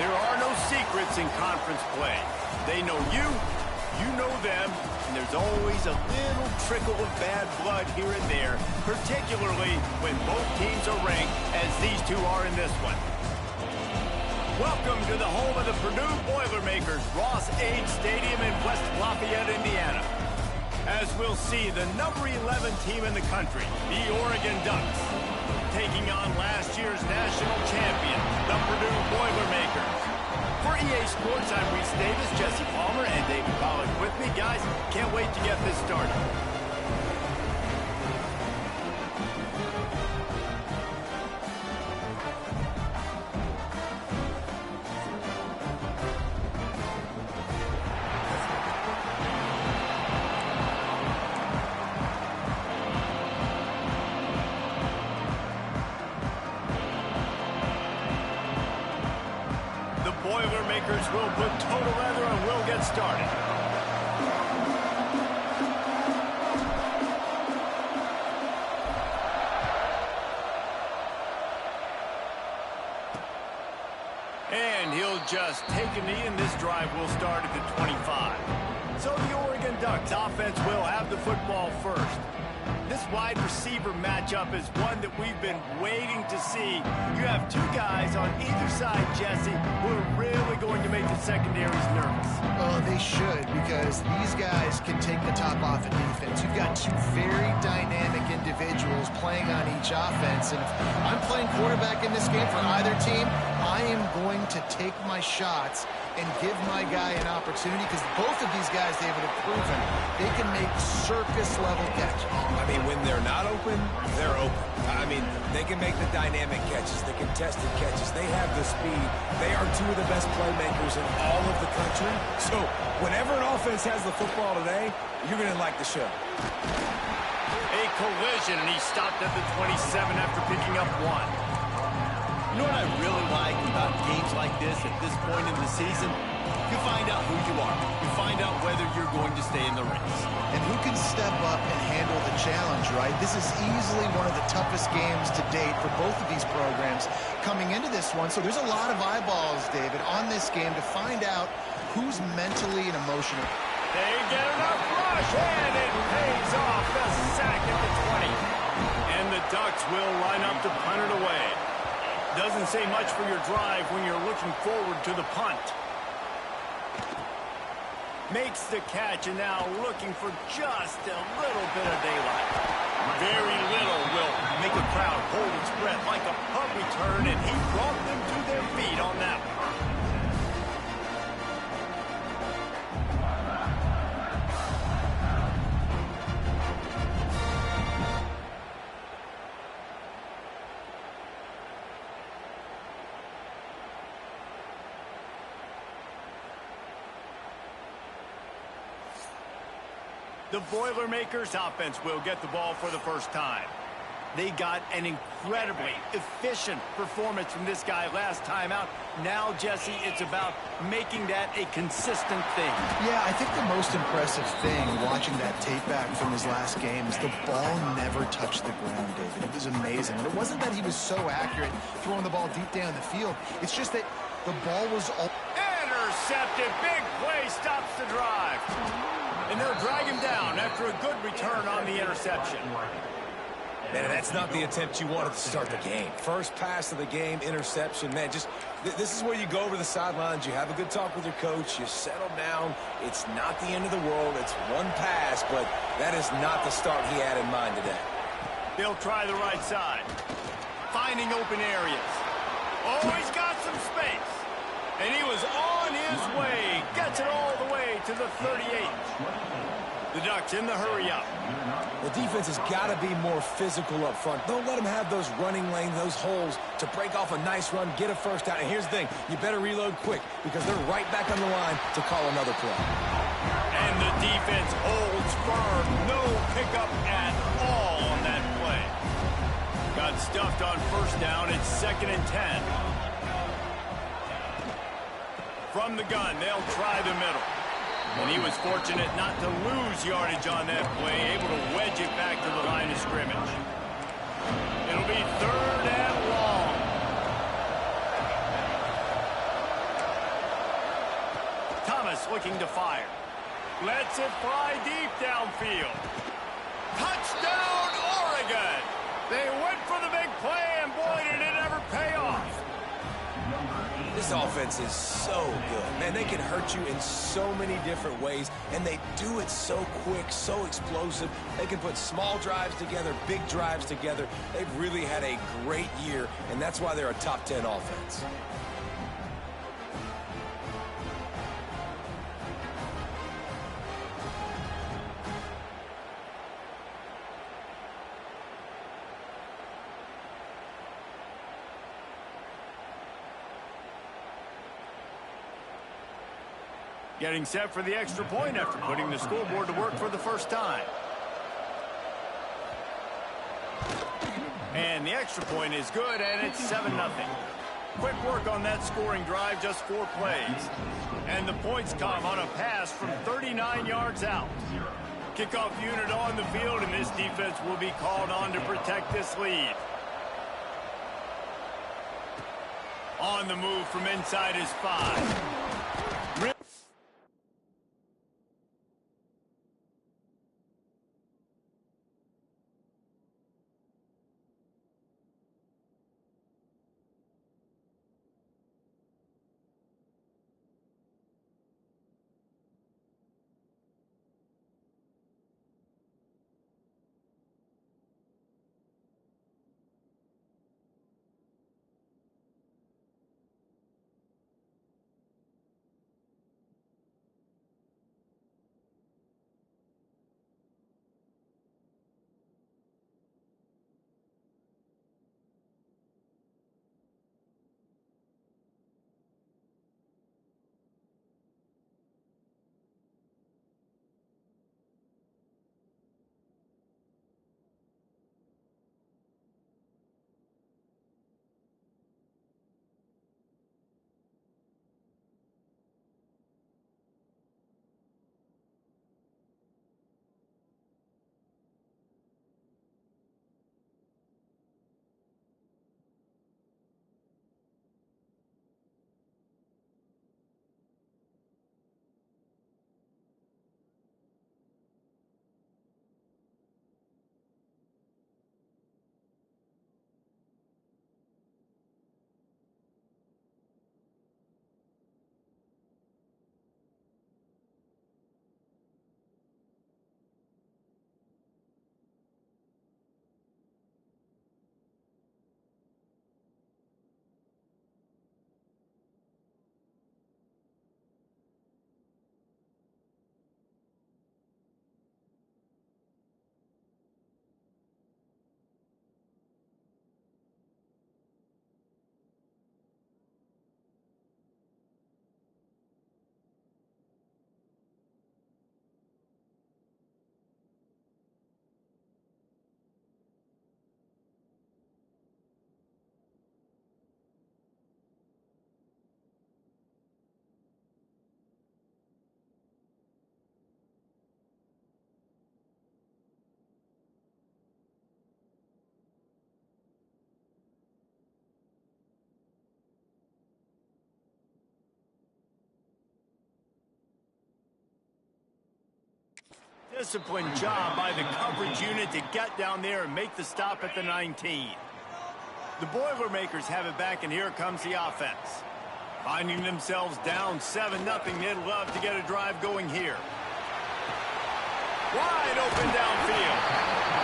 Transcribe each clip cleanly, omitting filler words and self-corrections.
There are no secrets in conference play. They know you, you know them, and there's always a little trickle of bad blood here and there, particularly when both teams are ranked, as these two are in this one. Welcome to the home of the Purdue Boilermakers, Ross Age Stadium in West Lafayette, Indiana. As we'll see, the number 11 team in the country, the Oregon Ducks, taking on last year's national champion, the Purdue Boilermakers. For EA Sports, I'm Reese Davis, Jesse Palmer, and David Pollack with me. Guys, can't wait to get this started. Boilermakers will put total leather and we'll get started. And he'll just take a knee, and this drive will start at the 25. So the Oregon Ducks offense will have the football first. This wide receiver matchup is one that we've been waiting to see. You have two guys on either side, Jesse, who are really going to make the secondaries nervous. Oh, they should, because these guys can take the top off of defense. You've got two very dynamic individuals playing on each offense, and if I'm playing quarterback in this game for either team, I am going to take my shots and give my guy an opportunity, because both of these guys, David, have proven they can make circus-level catches. I mean, when they're not open, they're open. I mean, they can make the dynamic catches, the contested catches. They have the speed. They are two of the best playmakers in all of the country. So whenever an offense has the football today, you're going to like the show. A collision, and he stopped at the 27 after picking up one. You know what I really like about games like this at this point in the season? You find out who you are. You find out whether you're going to stay in the race. And who can step up and handle the challenge, right? This is easily one of the toughest games to date for both of these programs coming into this one. So there's a lot of eyeballs, David, on this game to find out who's mentally and emotionally. They get enough rush, and it pays off. The sack at the 20. And the Ducks will line up to punt it away. Doesn't say much for your drive when you're looking forward to the punt. Makes the catch, and now looking for just a little bit of daylight. Very little will make a crowd hold its breath like a punt return, and he brought them to their feet on that one. The Boilermakers offense will get the ball for the first time. They got an incredibly efficient performance from this guy last time out. Now, Jesse, it's about making that a consistent thing. Yeah, I think the most impressive thing watching that tape back from his last game is the ball never touched the ground, David. It was amazing. And it wasn't that he was so accurate throwing the ball deep down the field. It's just that the ball was all... Intercepted. Big play stops the drive. And they'll drag him down after a good return on the interception. Man, that's not the attempt you wanted to start the game. First pass of the game, interception. Man, just this is where you go over the sidelines. You have a good talk with your coach. You settle down. It's not the end of the world. It's one pass, but that is not the start he had in mind today. They'll try the right side. Finding open areas. Oh, he's got some space. And he was on his way. Gets it all the way to the 38. The Ducks in the hurry-up. The defense has got to be more physical up front. Don't let them have those running lanes, those holes to break off a nice run, get a first down. And here's the thing, you better reload quick because they're right back on the line to call another play. And the defense holds firm. No pickup at all on that play. Got stuffed on first down. It's 2nd and 10. From the gun, they'll try the middle. And he was fortunate not to lose yardage on that play, able to wedge it back to the line of scrimmage. It'll be 3rd and long. just looking to fire. Lets it fly deep downfield. Touchdown, Oregon! They went for the big play, and boy, did it ever pay off. This offense is so good. Man, they can hurt you in so many different ways, and they do it so quick, so explosive. They can put small drives together, big drives together. They've really had a great year, and that's why they're a top 10 offense. Getting set for the extra point after putting the scoreboard to work for the first time. And the extra point is good, and it's 7-0. Quick work on that scoring drive, just 4 plays. And the points come on a pass from 39 yards out. Kickoff unit on the field, and this defense will be called on to protect this lead. On the move from inside his 5. Disciplined job by the coverage unit to get down there and make the stop at the 19. The Boilermakers have it back, and here comes the offense. Finding themselves down 7-0, they'd love to get a drive going here. Wide open downfield.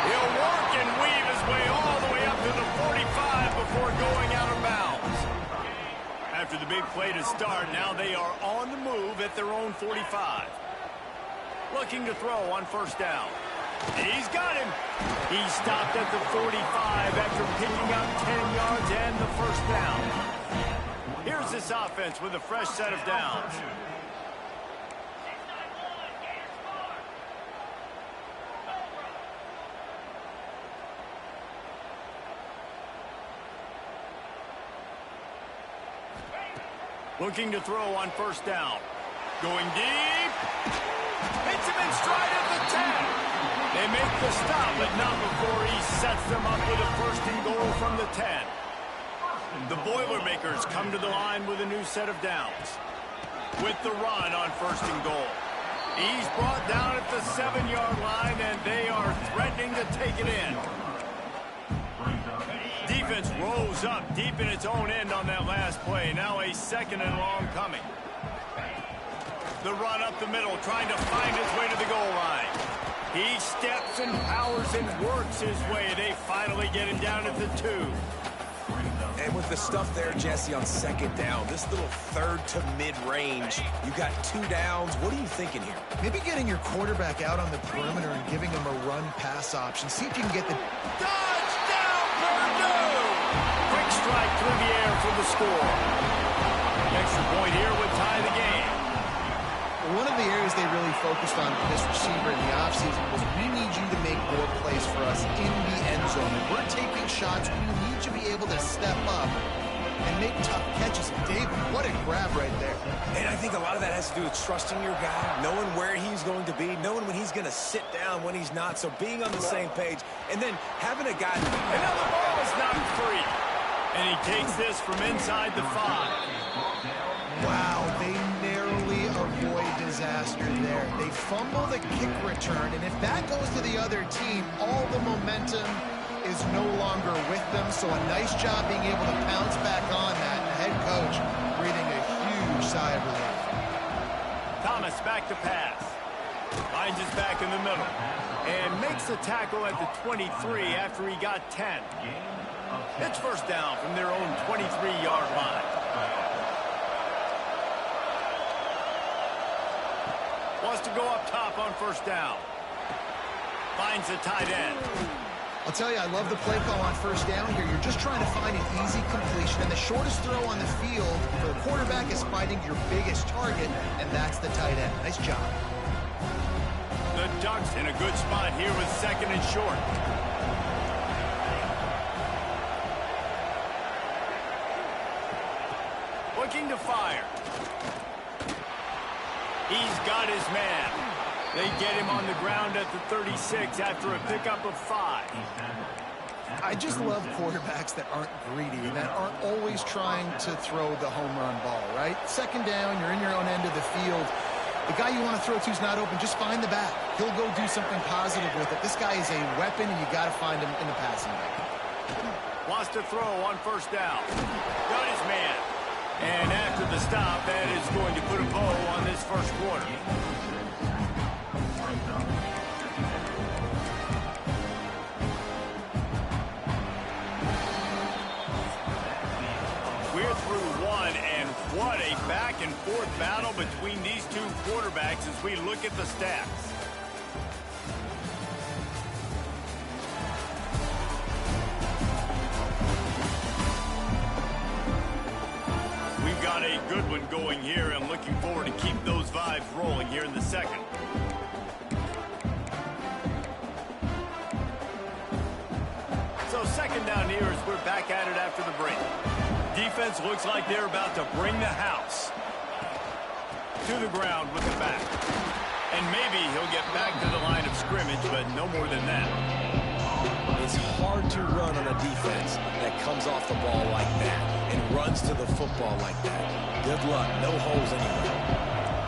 He'll work and weave his way all the way up to the 45 before going out of bounds. After the big play to start, now they are on the move at their own 45. Looking to throw on first down. He's got him. He stopped at the 45 after picking up 10 yards and the first down. Here's this offense with a fresh set of downs. Looking to throw on first down. Going deep. Hits him in stride at the 10. They make the stop, but not before he sets them up with a first and goal from the 10. The Boilermakers come to the line with a new set of downs. with the run on 1st and goal. He's brought down at the 7-yard line, and they are threatening to take it in. Defense rose up deep in its own end on that last play. Now a 2nd and long coming. The run up the middle, trying to find his way to the goal line. He steps and powers and works his way. They finally get him down at the 2. And with the stuff there, Jesse, on 2nd down, this little 3rd to mid-range, you got 2 downs. What are you thinking here? Maybe getting your quarterback out on the perimeter and giving him a run-pass option. See if you can get the... Touchdown, Purdue! Quick strike through the air for the score. The extra point here would tie the game. One of the areas they really focused on for this receiver in the offseason was we need you to make more plays for us in the end zone. If we're taking shots, we need you to be able to step up and make tough catches. David, what a grab right there. And I think a lot of that has to do with trusting your guy, knowing where he's going to be, knowing when he's going to sit down, when he's not, so being on the same page, and then having a guy... And now the ball is knocked free. And he takes this from inside the 5. Wow, they narrowly avoid disaster there. They fumble the kick return, and if that goes to the other team, all the momentum is no longer with them. So a nice job being able to pounce back on that. And the head coach breathing a huge sigh of relief. Thomas back to pass. Finds his back in the middle. And makes the tackle at the 23 after he got 10. It's 1st down from their own 23-yard line. Wants to go up top on 1st down. Finds the tight end. I'll tell you, I love the play call on 1st down here. You're just trying to find an easy completion, and the shortest throw on the field for the quarterback is finding your biggest target, and that's the tight end. Nice job. The Ducks in a good spot here with 2nd and short. Looking to fire. He's got his man. They get him on the ground at the 36 after a pickup of 5. I just love quarterbacks that aren't greedy and that aren't always trying to throw the home run ball, right? 2nd down, you're in your own end of the field. The guy you want to throw to is not open. Just find the back. He'll go do something positive with it. This guy is a weapon, and you got to find him in the passing game. Wants to throw on 1st down. Got his man. And after the stop, that is going to put a bow on this 1st quarter. We're through 1, and what a back-and-forth battle between these 2 quarterbacks as we look at the stats. We've got a good one going here, and looking forward to keep those vibes rolling here in the 2nd. So 2nd down here as we're back at it after the break. Defense looks like they're about to bring the house to the ground with the back. And maybe he'll get back to the line of scrimmage, but no more than that. It's hard to run on a defense that comes off the ball like that and runs to the football like that. Good luck. No holes anywhere.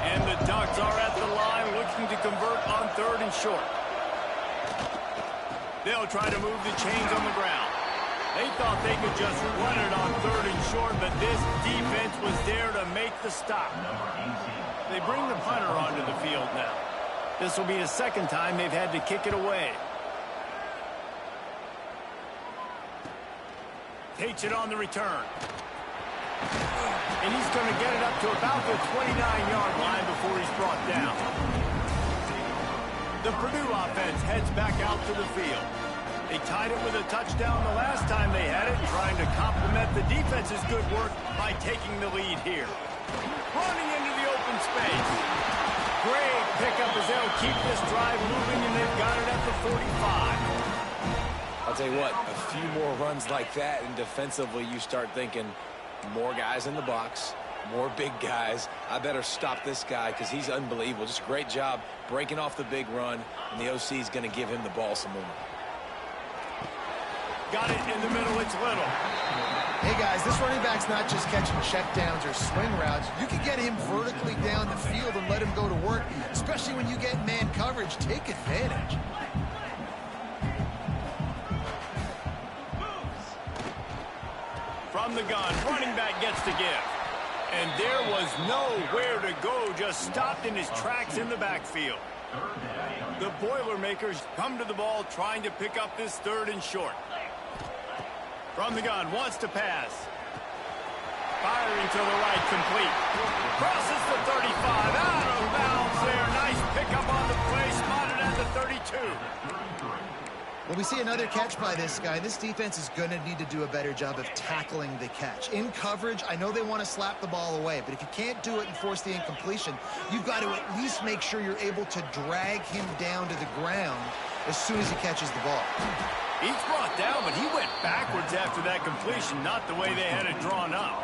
And the Ducks are at the line looking to convert on 3rd and short. They'll try to move the chains on the ground. They thought they could just run it on 3rd and short, but this defense was there to make the stop. They bring the punter onto the field now. This will be the 2nd time they've had to kick it away. Takes it on the return. And he's going to get it up to about the 29-yard line before he's brought down. The Purdue offense heads back out to the field. They tied it with a touchdown the last time they had it, trying to complement the defense's good work by taking the lead here. Running into the open space. Great pickup as they'll keep this drive moving, and they've got it at the 45. I'll tell you what, a few more runs like that, and defensively you start thinking more guys in the box, more big guys. I better stop this guy because he's unbelievable. Just a great job breaking off the big run, and the OC is going to give him the ball some more. Got it in the middle, it's Little. Hey guys, this running back's not just catching checkdowns or swing routes. You can get him vertically down the field and let him go to work, especially when you get man coverage. Take advantage. From the gun, running back gets to give. And there was nowhere to go, just stopped in his tracks in the backfield. The Boilermakers come to the ball trying to pick up this 3rd and short. From the gun, wants to pass. Firing to the right, complete. Crosses the 35, out of bounds there. Nice pickup on the play, spotted at the 32. Well, we see another catch by this guy. This defense is going to need to do a better job of tackling the catch. In coverage, I know they want to slap the ball away, but if you can't do it and force the incompletion, you've got to at least make sure you're able to drag him down to the ground as soon as he catches the ball. He's brought down, but he went backwards after that completion, not the way they had it drawn up.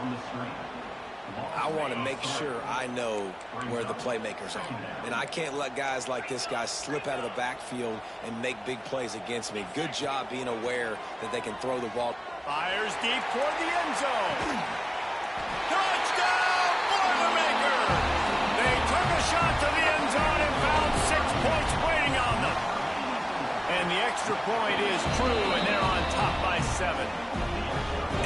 I want to make sure I know where the playmakers are. And I can't let guys like this guy slip out of the backfield and make big plays against me. Good job being aware that they can throw the ball. Fires deep toward the end zone. Touchdown, Boilermaker! They took a shot to the end zone and found 6 points waiting on them. And the extra point is true, and they're on top by 7.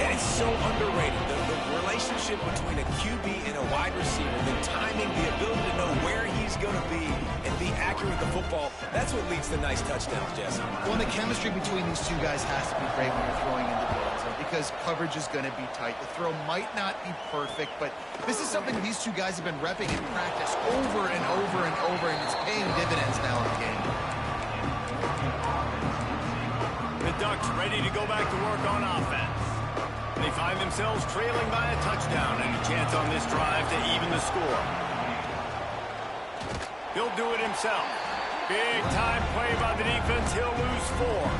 And it's so underrated. The relationship between a QB and a wide receiver, the timing, the ability to know where he's going to be and be accurate with the football, that's what leads to nice touchdowns, Jesse. Well, the chemistry between these two guys has to be great when you're throwing into the end zone because coverage is going to be tight. The throw might not be perfect, but this is something these two guys have been repping in practice over and over and over, and it's paying dividends now in the game. The Ducks ready to go back to work on offense. They find themselves trailing by a touchdown and a chance on this drive to even the score. He'll do it himself. Big time play by the defense. He'll lose 4.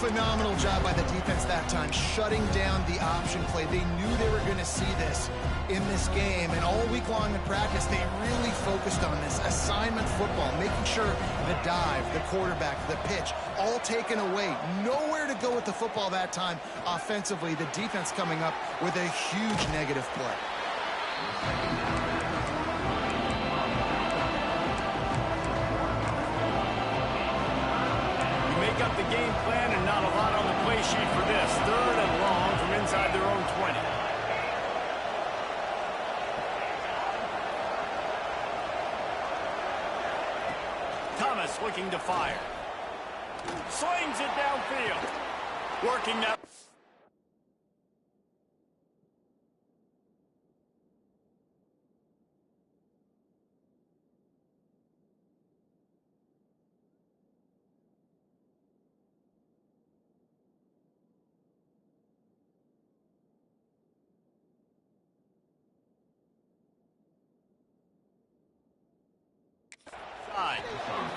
Phenomenal job by the defense that time, shutting down the option play. They knew they were going to see this in this game, and all week long in practice, they really focused on this assignment football, making sure the dive, the quarterback, the pitch, all taken away. Nowhere to go with the football that time offensively. The defense coming up with a huge negative play. Up the game plan and not a lot on the play sheet for this. 3rd and long from inside their own 20. Thomas looking to fire. Slings it downfield. Working that.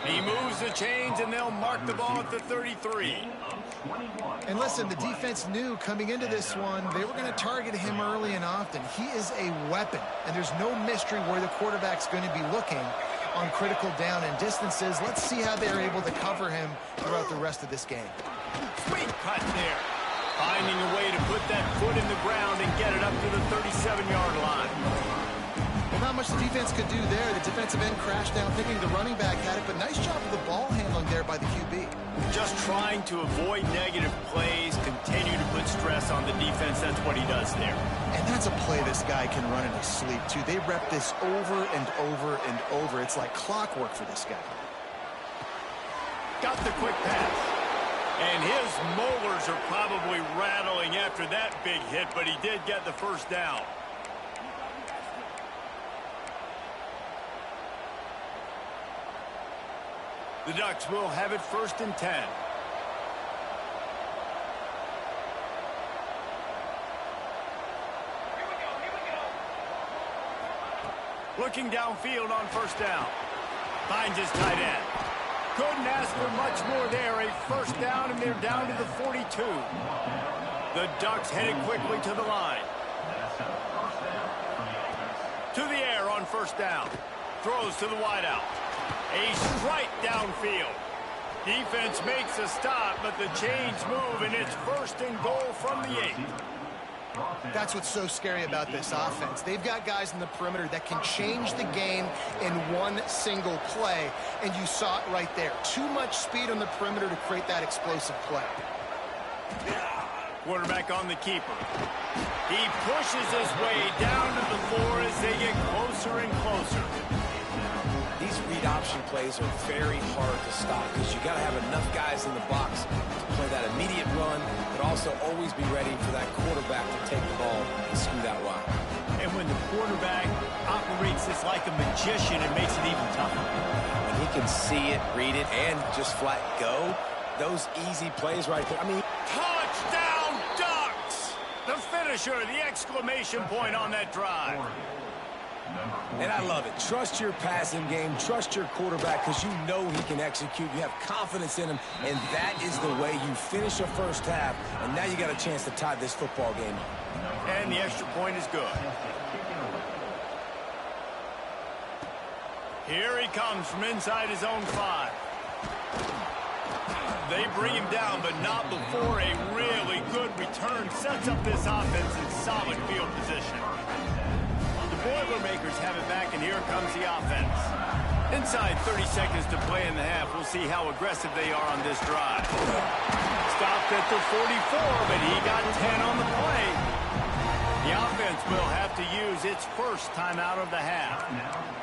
He moves the chains, and they'll mark the ball at the 33. And listen, the defense knew coming into this one, they were going to target him early and often. He is a weapon, and there's no mystery where the quarterback's going to be looking on critical down and distances. Let's see how they're able to cover him throughout the rest of this game. Sweet cut there. Finding a way to put that foot in the ground and get it up to the 37-yard line. Well, not much the defense could do there. The defensive end crashed down thinking the running back had it, but nice job of the ball handling there by the QB. Just trying to avoid negative plays, continue to put stress on the defense. That's what he does there. And that's a play this guy can run in his sleep, too. They rep this over and over and over. It's like clockwork for this guy. Got the quick pass. And his molars are probably rattling after that big hit, but he did get the first down. The Ducks will have it 1st and 10. Looking downfield on 1st down. Finds his tight end. Couldn't ask for much more there. A 1st down, and they're down to the 42. The Ducks headed quickly to the line. To the air on 1st down. Throws to the wideout. A strike downfield. Defense makes a stop, but the chains move, and it's 1st and goal from the 8. That's what's so scary about this offense. They've got guys in the perimeter that can change the game in one single play, and you saw it right there. Too much speed on the perimeter to create that explosive play. Quarterback on the keeper. He pushes his way down to the floor as they get closer and closer. These read option plays are very hard to stop because you got to have enough guys in the box to play that immediate run, but also always be ready for that quarterback to take the ball and scoot out wide. And when the quarterback operates this like a magician, it makes it even tougher. When he can see it, read it, and just flat go, those easy plays right there. I mean, touchdown Ducks! The finisher, the exclamation point on that drive. And I love it. Trust your passing game. Trust your quarterback because you know he can execute. You have confidence in him, and that is the way you finish a first half. And now you got a chance to tie this football game up. And the extra point is good. Here he comes from inside his own 5. They bring him down, but not before a really good return sets up this offense in solid field position. Boilermakers have it back, and here comes the offense. Inside 30 seconds to play in the half. We'll see how aggressive they are on this drive. Stopped at the 44, but he got 10 on the play. The offense will have to use its first timeout of the half.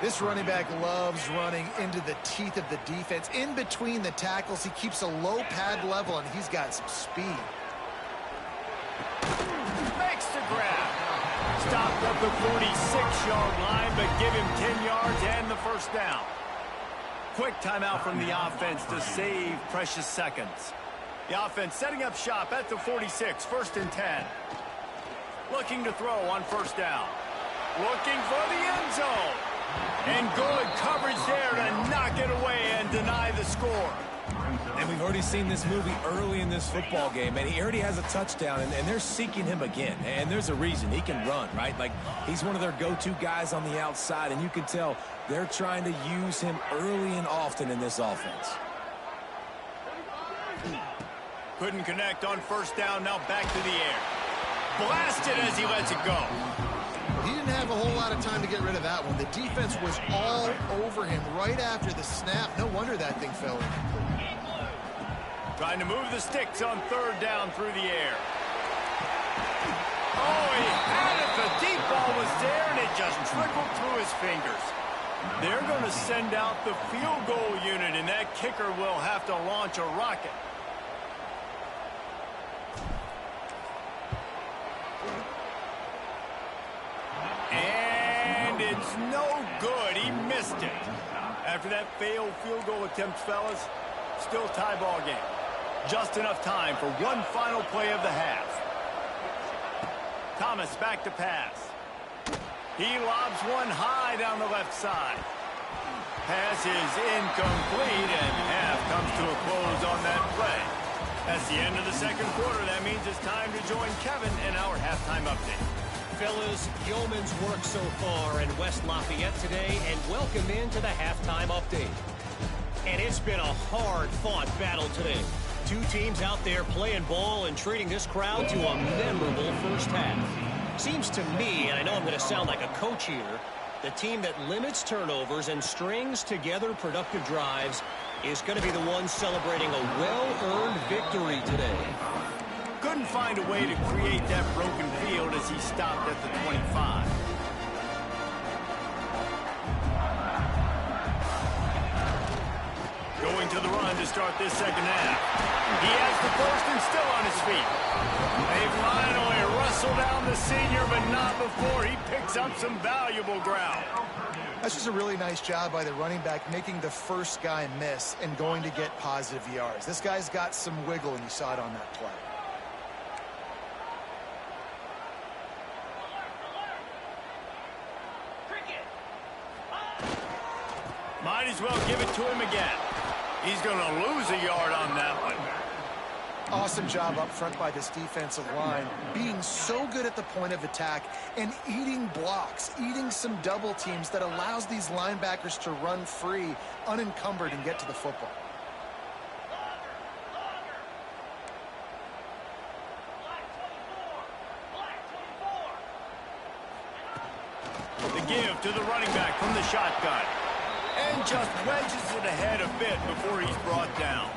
This running back loves running into the teeth of the defense. In between the tackles, he keeps a low pad level, and he's got some speed. Makes the grab. Stopped at the 46-yard line, but give him 10 yards and the first down. Quick timeout from the offense to save precious seconds. The offense setting up shop at the 46, 1st and 10. Looking to throw on 1st down. Looking for the end zone. And good coverage there to knock it away and deny the score. And we've already seen this movie early in this football game, and he already has a touchdown, and they're seeking him again. And there's a reason. He can run, right? Like, he's one of their go-to guys on the outside, and you can tell they're trying to use him early and often in this offense. Couldn't connect on 1st down, now back to the air. Blasted as he lets it go. He didn't have a whole lot of time to get rid of that one. The defense was all over him right after the snap. No wonder that thing fell in. Trying to move the sticks on 3rd down through the air. Oh, he had it. The deep ball was there, and it just trickled through his fingers. They're going to send out the field goal unit, and that kicker will have to launch a rocket. And it's no good. He missed it. After that failed field goal attempt, fellas, still tie ball game. Just enough time for one final play of the half. Thomas back to pass. He lobs one high down the left side. Pass is incomplete, and half comes to a close on that play. That's the end of the 2nd quarter. That means it's time to join Kevin in our halftime update. Fellas, yeoman's work so far in West Lafayette today, and welcome into the halftime update. And it's been a hard-fought battle today. Two teams out there playing ball and treating this crowd to a memorable first half. Seems to me, and I know I'm going to sound like a coach here, the team that limits turnovers and strings together productive drives is going to be the one celebrating a well-earned victory today. Couldn't find a way to create that broken field as he stopped at the 25. Going to the run to start this 2nd half. He has the first and still on his feet. They finally wrestle down the senior, but not before he picks up some valuable ground. That's just a really nice job by the running back, making the first guy miss and going to get positive yards. This guy's got some wiggle, and you saw it on that play. Might as well give it to him again. He's going to lose a yard on that one. Awesome job up front by this defensive line, being so good at the point of attack and eating blocks, eating some double teams that allows these linebackers to run free, unencumbered, and get to the football. to the running back from the shotgun. And just wedges it ahead a bit before he's brought down.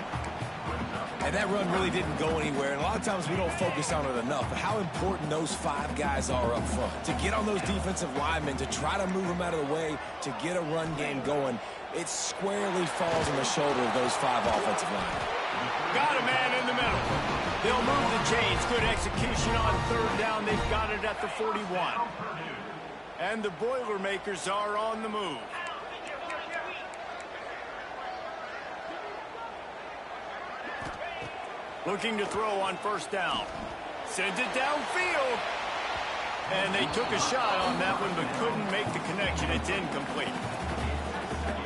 And that run really didn't go anywhere. And a lot of times we don't focus on it enough. But how important those 5 guys are up front. To get on those defensive linemen, to try to move them out of the way, to get a run game going, it squarely falls on the shoulder of those 5 offensive linemen. Got a man in the middle. They'll move the chains. Good execution on 3rd down. They've got it at the 41. And the Boilermakers are on the move. Looking to throw on 1st down. Sends it downfield. And they took a shot on that one, but couldn't make the connection. It's incomplete.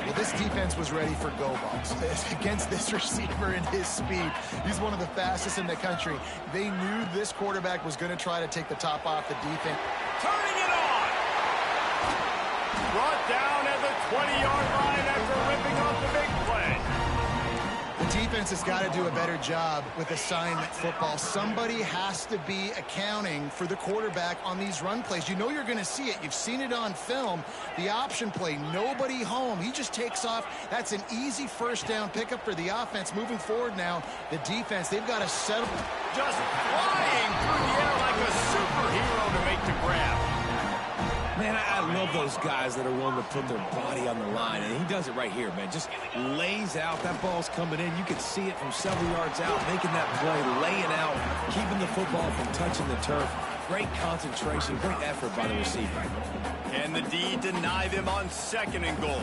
Well, this defense was ready for go balls against this receiver and his speed. He's one of the fastest in the country. They knew this quarterback was going to try to take the top off the defense. Turning it on. Brought down at the 20-yard line after ripping off the big play. The defense has got to do a better job with assignment football. Somebody has to be accounting for the quarterback on these run plays. You know you're going to see it. You've seen it on film. The option play, nobody home. He just takes off. That's an easy 1st down pickup for the offense. Moving forward now, the defense, they've got to settle. Just flying through the air like a superhero to make the grab. Man, I love those guys that are willing to put their body on the line, and he does it right here, man. Just lays out. That ball's coming in. You can see it from several yards out, making that play, laying out, keeping the football from touching the turf. Great concentration, great effort by the receiver. Can the D deny them on 2nd and goal?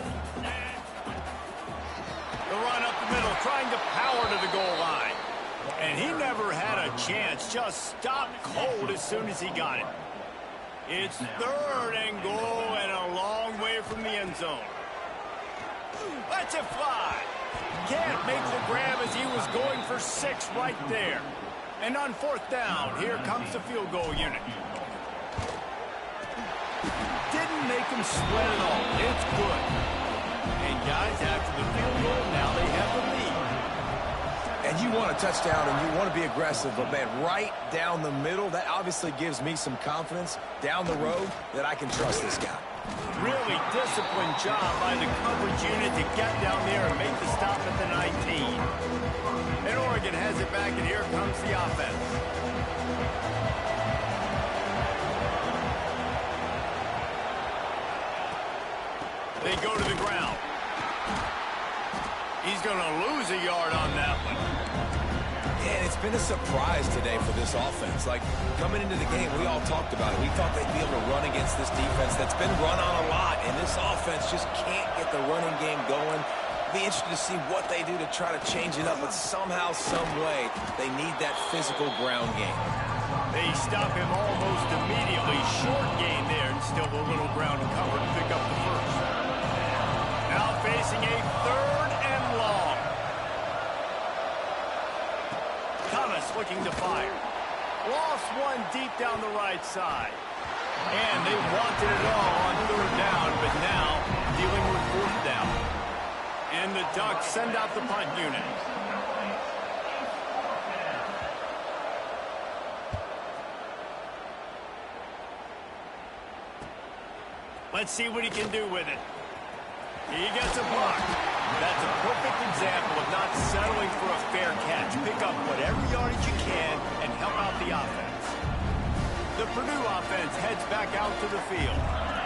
The run up the middle, trying to power to the goal line. And he never had a chance. Just stopped cold as soon as he got it. It's 3rd and goal and a long way from the end zone. Lets it fly. Can't make the grab as he was going for 6 right there. And on 4th down, here comes the field goal unit. Didn't make him sweat at all. It's good. And guys, after the field goal, now they have the lead. And you want a touchdown and you want to be aggressive, but man, right down the middle, that obviously gives me some confidence down the road that I can trust this guy. Really disciplined job by the coverage unit to get down there and make the stop at the 19. And Oregon has it back, and here comes the offense. They go to the ground. He's going to lose a yard on that one. And it's been a surprise today for this offense. Like, coming into the game, we all talked about it. We thought they'd be able to run against this defense that's been run on a lot, and this offense just can't get the running game going. Be interested to see what they do to try to change it up, but somehow, some way, they need that physical ground game. They stop him almost immediately. Short gain there, and still a little ground to cover to pick up the 1st. Now facing a 3rd and long. Thomas looking to fire. Lost one deep down the right side. And they wanted it all on 3rd down, but now dealing with 4th down. And the Ducks send out the punt unit. Let's see what he can do with it. He gets a block. That's a perfect example of not settling for a fair catch. Pick up whatever yardage you can and help out the offense. The Purdue offense heads back out to the field.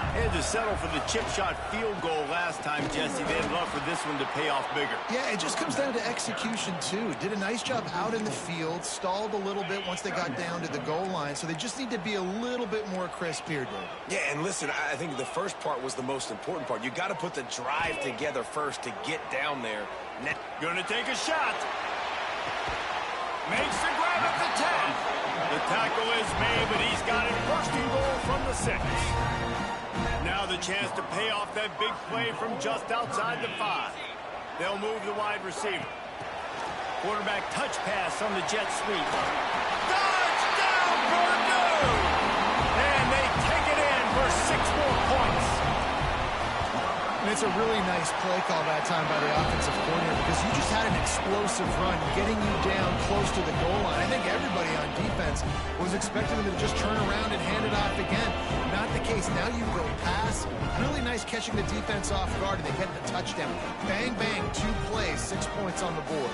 Had to settle for the chip shot field goal last time, Jesse. They'd love for this one to pay off bigger. Yeah, it just comes down to execution, too. Did a nice job out in the field, stalled a little bit once they got down to the goal line, so they just need to be a little bit more crisp here, David. Yeah, and listen, I think the first part was the most important part. You got to put the drive together first to get down there. Gonna take a shot. Makes the grab at the 10. The tackle is made, but he's got it 1st and goal from the 6. Now the chance to pay off that big play from just outside the 5. They'll move the wide receiver. Quarterback touch pass on the jet sweep. Touchdown, Purdue! And they take it in for 6 more points. And it's a really nice play call that time by the offensive coordinator because you just had an explosive run getting you down close to the goal line. I think everybody on defense was expecting them to just turn around and hand it off again. Not the case. Now you go pass. Really nice catching the defense off guard, and they get the touchdown. Bang, bang, 2 plays, 6 points on the board.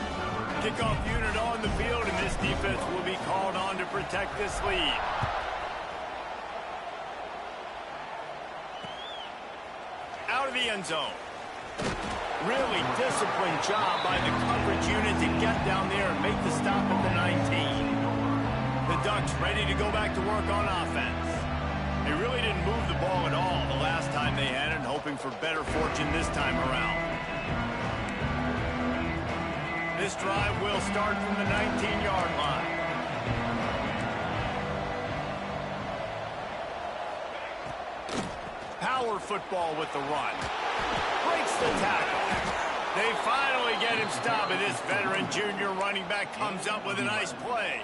Kickoff unit on the field, and this defense will be called on to protect this lead. Out of the end zone. Really disciplined job by the coverage unit to get down there and make the stop at the 19. The Ducks ready to go back to work on offense. They really didn't move the ball at all the last time they had it, hoping for better fortune this time around. This drive will start from the 19-yard line. Power football with the run. Breaks the tackle. They finally get him stopped, and this veteran junior running back comes up with a nice play.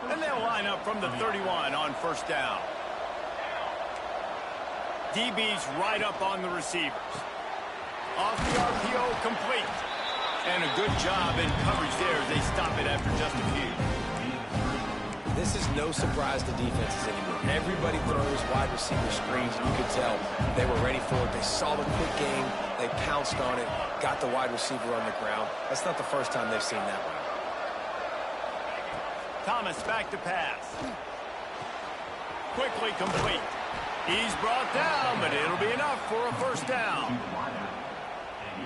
And they'll line up from the 31 on first down. DB's right up on the receivers. Off the RPO, complete. And a good job in coverage there as they stop it after just a few. This is no surprise to defenses anymore. Everybody throws wide receiver screens, and you could tell they were ready for it. They saw the quick game. They pounced on it, got the wide receiver on the ground. That's not the first time they've seen that one. Thomas back to pass. Quickly complete. He's brought down, but it'll be enough for a first down.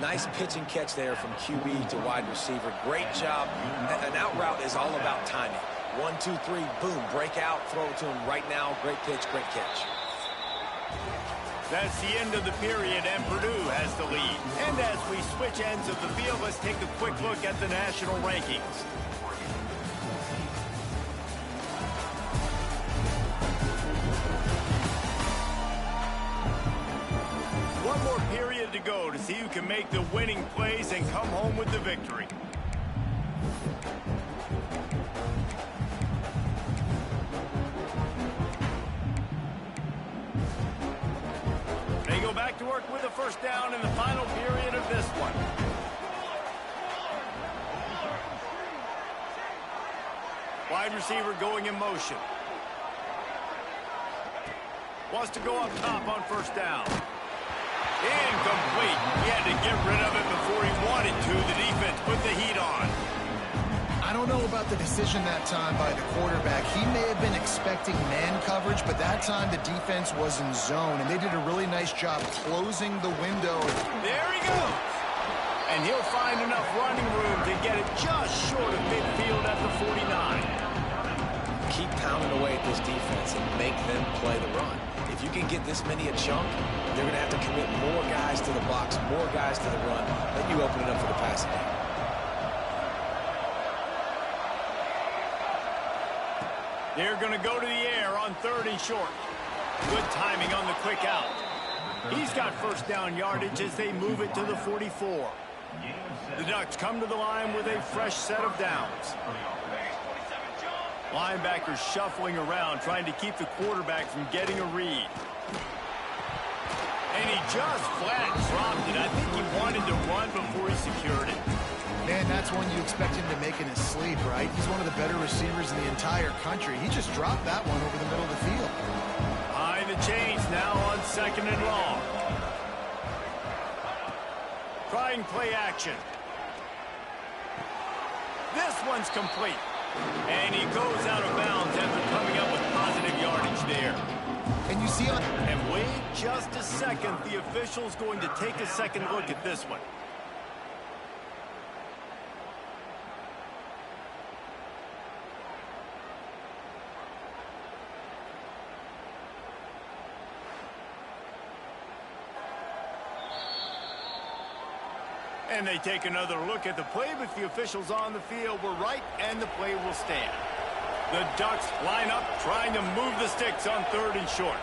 Nice pitch and catch there from QB to wide receiver. Great job. An out route is all about timing. 1, 2, 3, boom, break out, throw it to him right now. Great pitch, great catch. That's the end of the period, and Purdue has the lead. And as we switch ends of the field, let's take a quick look at the national rankings. One more period to go to see who can make the winning plays and come home with the victory. They go back to work with a first down in the final period of this one. Wide receiver going in motion. Wants to go up top on first down. Incomplete. He had to get rid of it before he wanted to. The defense put the heat on. I don't know about the decision that time by the quarterback. He may have been expecting man coverage, but that time the defense was in zone, and they did a really nice job closing the window. There he goes. And he'll find enough running room to get it just short of midfield at the 49. Keep pounding away at this defense and make them play the run. If you can get this many a chunk, they're going to have to commit more guys to the box, more guys to the run. Then you open it up for the passing game. They're going to go to the air on 3rd and short. Good timing on the quick out. He's got first down yardage as they move it to the 44. The Ducks come to the line with a fresh set of downs. Linebackers shuffling around, trying to keep the quarterback from getting a read. And he just flat dropped it. I think he wanted to run before he secured it. Man, that's one you expect him to make in his sleep, right? He's one of the better receivers in the entire country. He just dropped that one over the middle of the field. Behind the chains now on 2nd and long. Trying play action. This one's complete. And he goes out of bounds after coming up with positive yardage there. And you see on... And wait just a second. The official's going to take a second look at this one. And they take another look at the play, but the officials on the field were right, and the play will stand. The Ducks line up, trying to move the sticks on 3rd and short.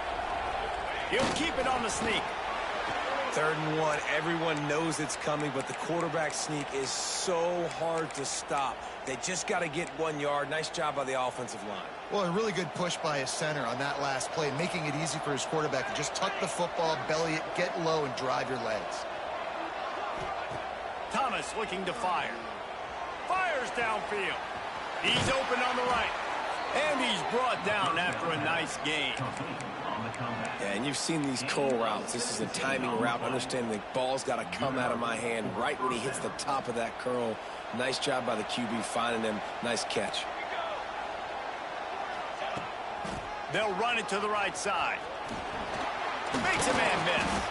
He'll keep it on the sneak. 3rd and 1, everyone knows it's coming, but the quarterback sneak is so hard to stop. They just got to get 1 yard. Nice job by the offensive line. Well, a really good push by his center on that last play, making it easy for his quarterback to just tuck the football, belly it, get low, and drive your legs. Thomas looking to fire. Fires downfield. He's open on the right. And he's brought down after a nice gain. Yeah, and you've seen these curl routes. This is a timing route. Understand the ball's got to come out of my hand right when he hits the top of that curl. Nice job by the QB finding him. Nice catch. They'll run it to the right side. Makes a man miss.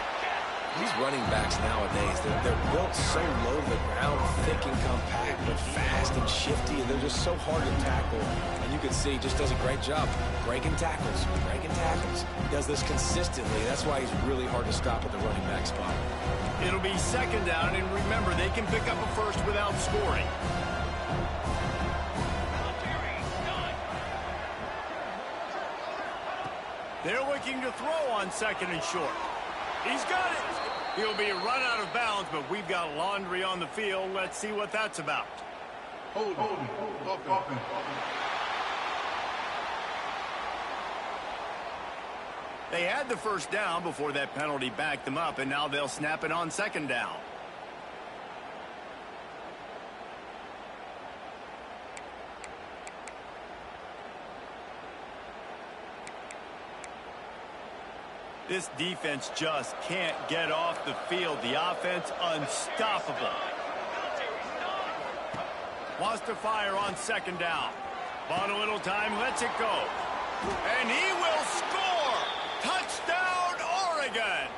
These running backs nowadays, they're built so low to the ground, thick and compact, but fast and shifty, and they're just so hard to tackle. And you can see he just does a great job breaking tackles, breaking tackles. He does this consistently. That's why he's really hard to stop at the running back spot. It'll be second down, and remember, they can pick up a first without scoring. They're looking to throw on second and short. He's got it. He'll be run out of bounds, but we've got laundry on the field. Let's see what that's about. Hold. They had the first down before that penalty backed them up, and now they'll snap it on second down. This defense just can't get off the field. The offense unstoppable. Wants to fire on second down. Bought a little time, lets it go. And he will score! Touchdown, Oregon!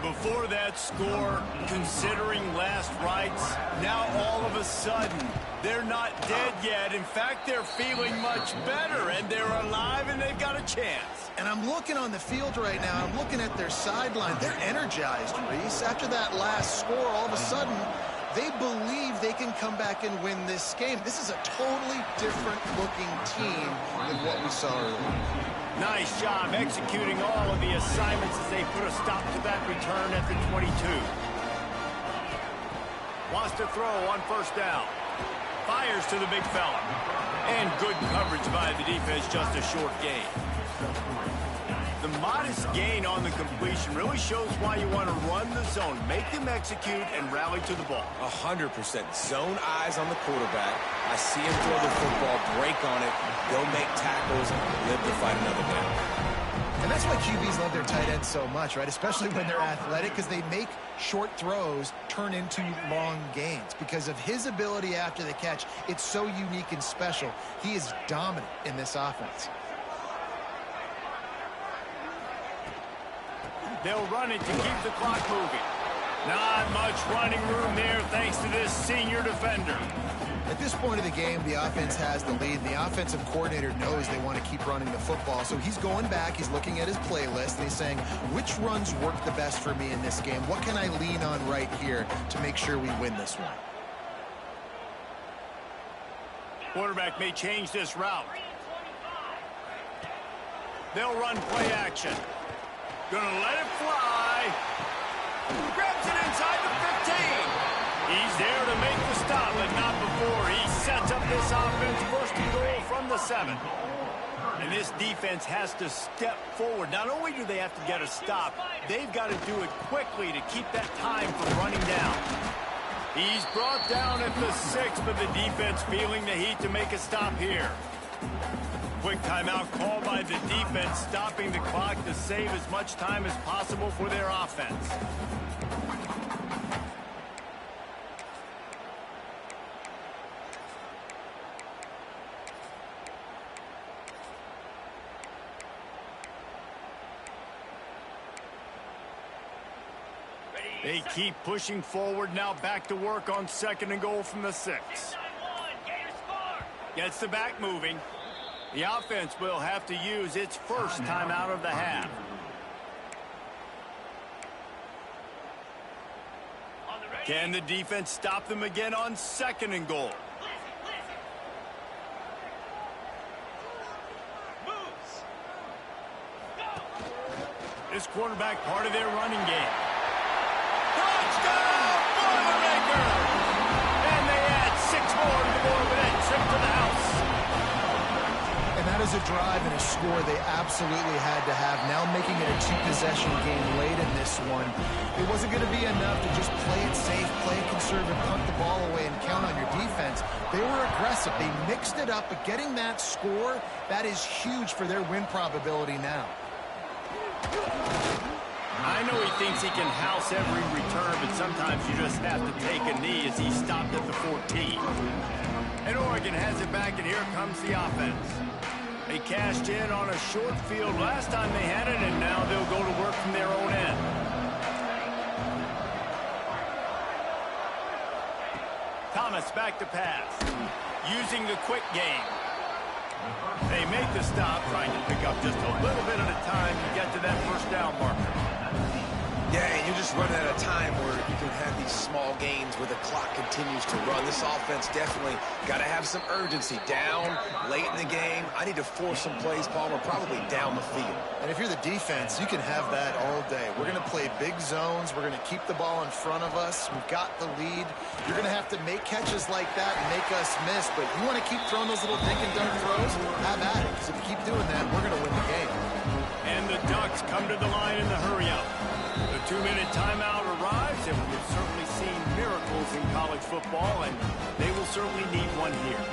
Before that score, considering last rites, now all of a sudden, they're not dead yet. In fact, they're feeling much better, and they're alive, and they've got a chance. And I'm looking on the field right now. I'm looking at their sideline. They're energized, Reese. After that last score, all of a sudden, they believe they can come back and win this game. This is a totally different-looking team than what we saw earlier. Nice job executing all of the assignments as they put a stop to that return at the 22. Wants to throw on first down. Fires to the big fella. And good coverage by the defense, just a short gain. The modest gain on the completion really shows why you want to run the zone, make them execute, and rally to the ball. 100%. Zone eyes on the quarterback. I see him throw the football, break on it, go make tackles, live to fight another down. And that's why QBs love their tight ends so much, right? Especially when they're athletic, because they make short throws turn into long gains. Because of his ability after the catch, it's so unique and special. He is dominant in this offense. They'll run it to keep the clock moving. Not much running room there thanks to this senior defender. At this point of the game, the offense has the lead. And the offensive coordinator knows they want to keep running the football. So he's going back, he's looking at his playlist, and he's saying, which runs work the best for me in this game? What can I lean on right here to make sure we win this one? Quarterback may change this route. They'll run play action. Gonna let it fly. Grabs it inside the 15. He's there to make the stop, but not before he sets up this offense. First and goal from the 7. And this defense has to step forward. Not only do they have to get a stop, they've got to do it quickly to keep that time from running down. He's brought down at the 6, but the defense feeling the heat to make a stop here. Quick timeout called by the defense, stopping the clock to save as much time as possible for their offense. They keep pushing forward, now back to work on second and goal from the 6. Gets the back moving. The offense will have to use its first timeout of the half. Can the defense stop them again on second and goal? This quarterback part of their running game. Touchdown, Boilermaker! And they add 6 more to the board with that trip to the house. And that is a drive and a score they absolutely had to have. Now making it a two-possession game late in this one. It wasn't going to be enough to just play it safe, play it conservative, punt the ball away, and count on your defense. They were aggressive. They mixed it up, but getting that score, that is huge for their win probability now. I know he thinks he can house every return, but sometimes you just have to take a knee as he stopped at the 14. And Oregon has it back, and here comes the offense. They cashed in on a short field last time they had it, and now they'll go to work from their own end. Thomas back to pass. Using the quick game. They make the stop, trying to pick up just a little bit at a time to get to that first down marker. Yeah, and you're just running out of time where you can have these small gains where the clock continues to run. This offense definitely got to have some urgency. Down, late in the game, I need to force some plays, Palmer, probably down the field. And if you're the defense, you can have that all day. We're going to play big zones. We're going to keep the ball in front of us. We've got the lead. You're going to have to make catches like that and make us miss. But you want to keep throwing those little dink and dunk throws? Have at it. Because if you keep doing that, we're going to win the game. And the Ducks come to the line in the hurry-up. The 2-minute timeout arrives, and we've certainly seen miracles in college football, and they will certainly need one here.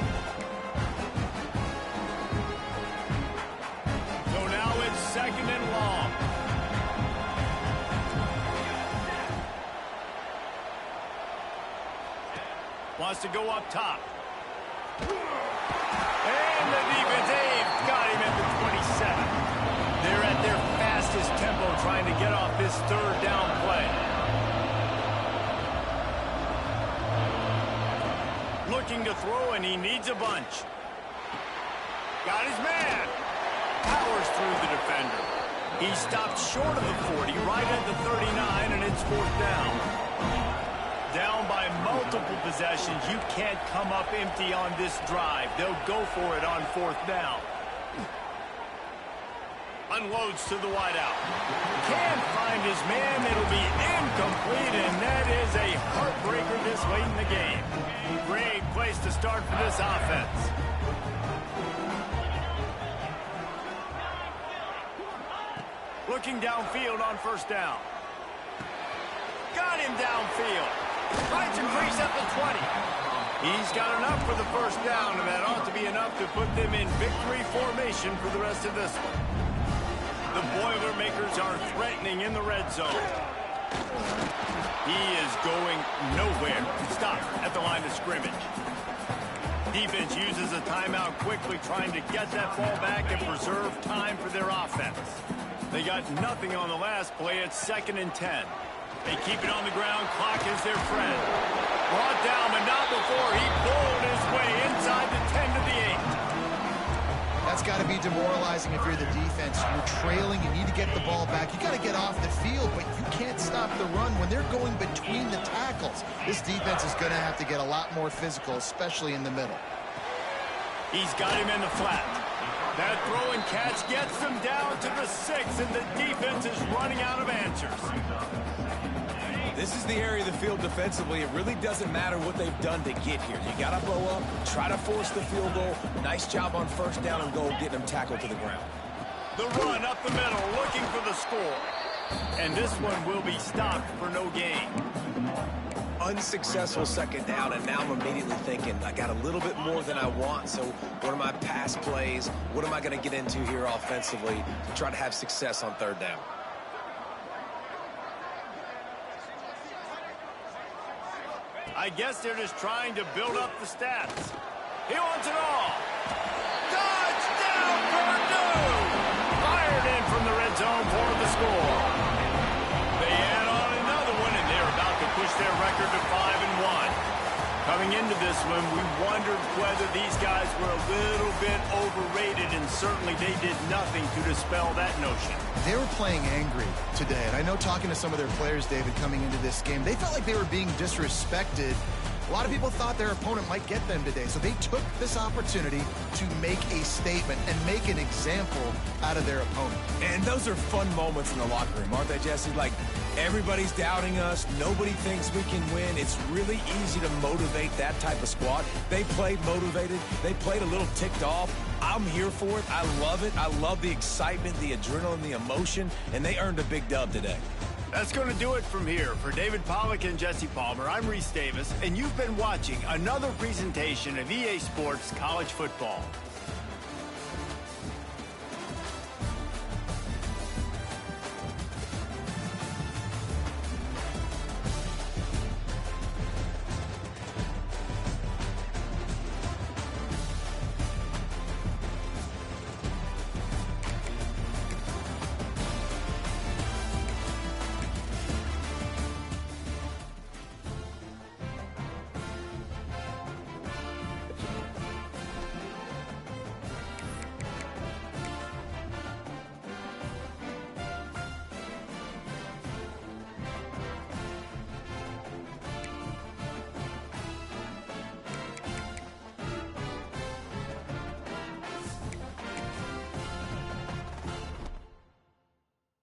So now it's 2nd and long. Wants to go up top. And the defense, got him at the 27. They're at their fastest tempo trying to get off this third down play. Looking to throw, and he needs a bunch. Got his man. Powers through the defender. He stopped short of the 40, right at the 39, and it's 4th down. Down by multiple possessions. You can't come up empty on this drive. They'll go for it on 4th down. Unloads to the wideout. Can't find his man. It'll be incomplete, and that is a heartbreaker this late in the game. Great place to start for this offense. Looking downfield on 1st down. Got him downfield. Finds a crease at the 20. He's got enough for the 1st down, and that ought to be enough to put them in victory formation for the rest of this one. The Boilermakers are threatening in the red zone. He is going nowhere. Stop at the line of scrimmage. Defense uses a timeout quickly, trying to get that ball back and preserve time for their offense. They got nothing on the last play. It's 2nd and 10. They keep it on the ground. Clock is their friend. Brought down, but not before he pulled his way inside the 10 to the 8. That's got to be demoralizing if you're the defense. You're trailing. You need to get the ball back. You got to get off the field, but you can't stop the run when they're going between the tackles. This defense is going to have to get a lot more physical, especially in the middle. He's got him in the flat. That throw and catch gets them down to the 6, and the defense is running out of answers. This is the area of the field defensively. It really doesn't matter what they've done to get here. You got to blow up, try to force the field goal. Nice job on 1st down and goal, getting them tackled to the ground. The run up the middle, looking for the score. And this one will be stopped for no gain. Unsuccessful 2nd down, and now I'm immediately thinking, I got a little bit more than I want, so what are my pass plays? What am I going to get into here offensively to try to have success on 3rd down? I guess they're just trying to build up the stats. He wants it all. Touchdown, Purdue! Fired in from the red zone for the score. They add on another one, and they're about to push their record to 5-1. Coming into this one, we wondered whether these guys were a little bit overrated, and certainly they did nothing to dispel that notion. They were playing angry today, and I know talking to some of their players, David, coming into this game, they felt like they were being disrespected. A lot of people thought their opponent might get them today, so they took this opportunity to make a statement and make an example out of their opponent. And those are fun moments in the locker room, aren't they, Jesse? Like, Everybody's doubting us. Nobody thinks we can win. It's really easy to motivate that type of squad. They played motivated. They played a little ticked off. I'm here for it. I love it. I love the excitement, the adrenaline, the emotion, and they earned a big dub today. That's going to do it from here. For David Pollack and Jesse Palmer, I'm Reese Davis, and you've been watching another presentation of EA Sports College Football.